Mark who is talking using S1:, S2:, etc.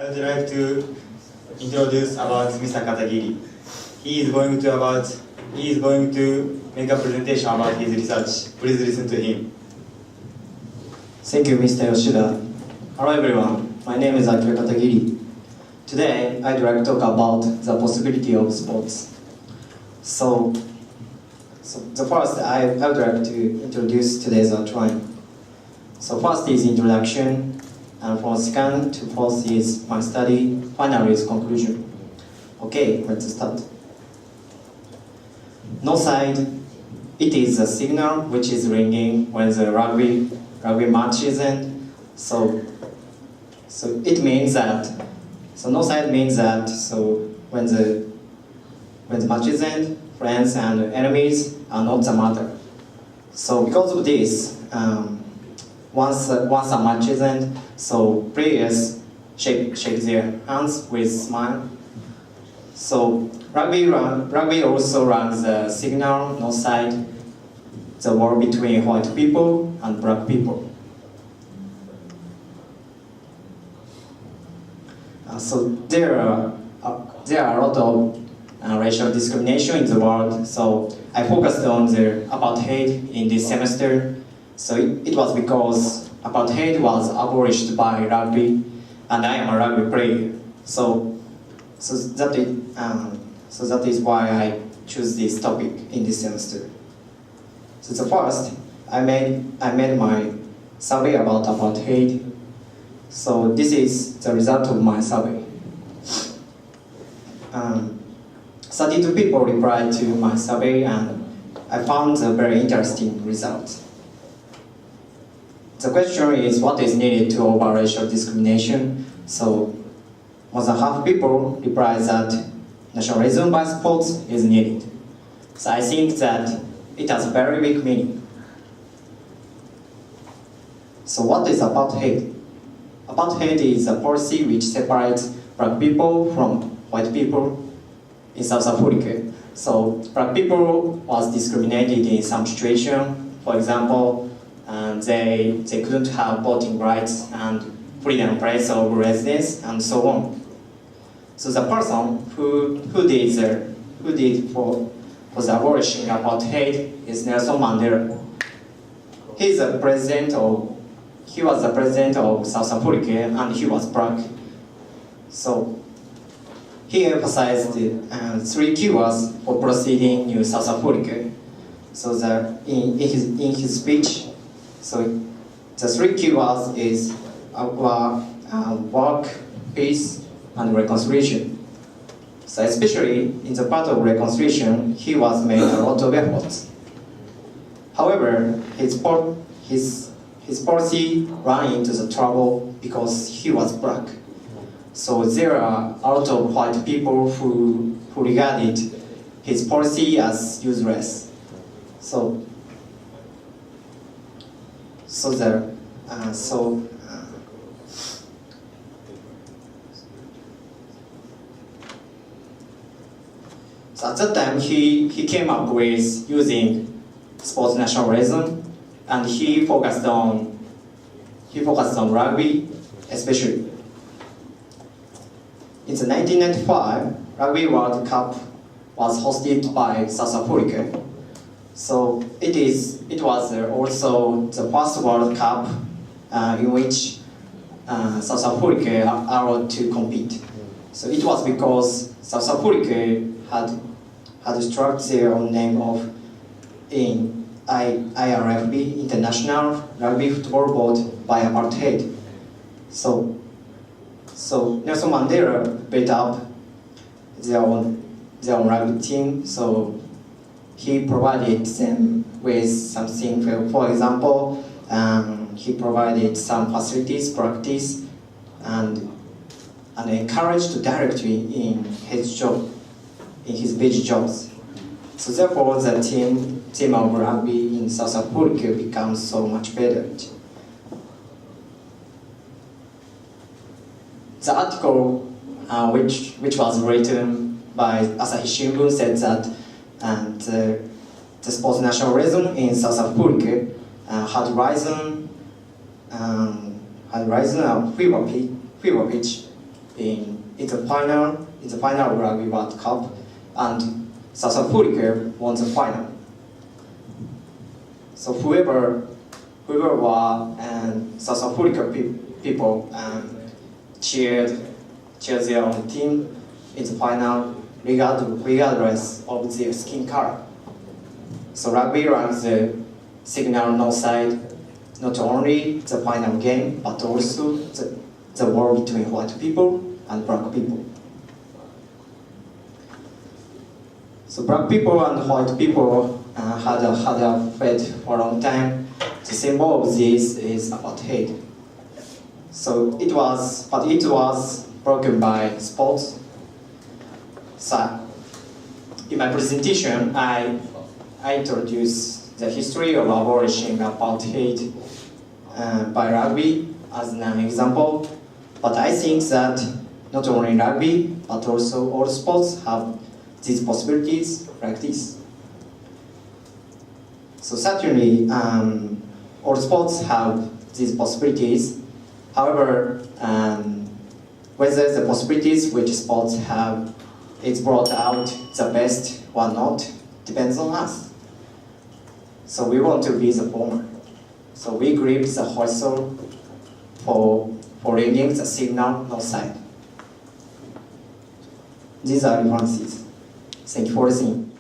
S1: I would like to introduce about Mr. Katagiri. He is going to make a presentation about his research. Please listen to him.
S2: Thank you, Mr. Yoshida. Hello everyone, my name is Akira KATAGIRI. Today, I'd like to talk about the possibility of sports. So the first, I would like to introduce today's outline. So first is introduction, and from second to fourth is my study, finally is conclusion. Okay, let's start. No side, it is a signal which is ringing when the rugby match is end. So it means that, no side means that, when the match is end, friends and enemies are not the matter. So because of this, once a match is end, so players shake their hands with smile. So rugby also runs the signal, no side, the war between white people and black people. So there are a lot of racial discrimination in the world. So I focused on the apartheid in this semester. So it was because apartheid was abolished by rugby, and I am a rugby player. So that is why I choose this topic in this semester. So the first, I made my survey about apartheid. So this is the result of my survey. 32 people replied to my survey, and I found a very interesting result. The question is, what is needed to overcome racial discrimination? So more than half people replied that nationalism by sports is needed. So I think that it has very big meaning. So what is apartheid? Apartheid is a policy which separates black people from white people in South Africa. So black people was discriminated in some situation. For example, they couldn't have voting rights and freedom place of residence and so on. So the person who did for the abolishing apartheid is Nelson Mandela. He was the president of South Africa, and he was black. So he emphasized three keywords for proceeding in South Africa. So in his speech, so the three keywords is work, peace, and reconciliation. So especially in the part of reconciliation, he was made a lot of efforts. However, his policy ran into the trouble because he was black. So there are a lot of white people who regarded his policy as useless. So at that time he came up with using sports nationalism, and he focused on rugby especially. In the 1995 Rugby World Cup was hosted by South Africa. So it was also the first World Cup in which South Africa are allowed to compete. So it was because South Africa had struck their own name of in IRFB, International Rugby Football Board, by apartheid. So Nelson Mandela built up their own rugby team. So he provided them with something. For example, he provided some facilities, practice, and encouraged directly in his job, in his big jobs. So therefore, the team of rugby in South Africa becomes so much better. The article which was written by Asahi Shimbun said that the sports nationalism in South Africa had risen a fever pitch in the final of Rugby World Cup, and South Africa won the final. So whoever were South Africa people cheered their own team in the final, regardless of their skin color. So rugby runs the signal no side, not only the final game, but also the war between white people and black people. So black people and white people had a fight for a long time. The symbol of this is apartheid. So it was broken by sports. So in my presentation, I introduced the history of abolishing apartheid by rugby as an example. But I think that not only rugby, but also all sports have these possibilities like this. So certainly, all sports have these possibilities. However, whether the possibilities which sports have is brought out the best or not depends on us. So we want to be the former. So we grip the whistle for ringing the signal no side. These are references. Thank you for listening.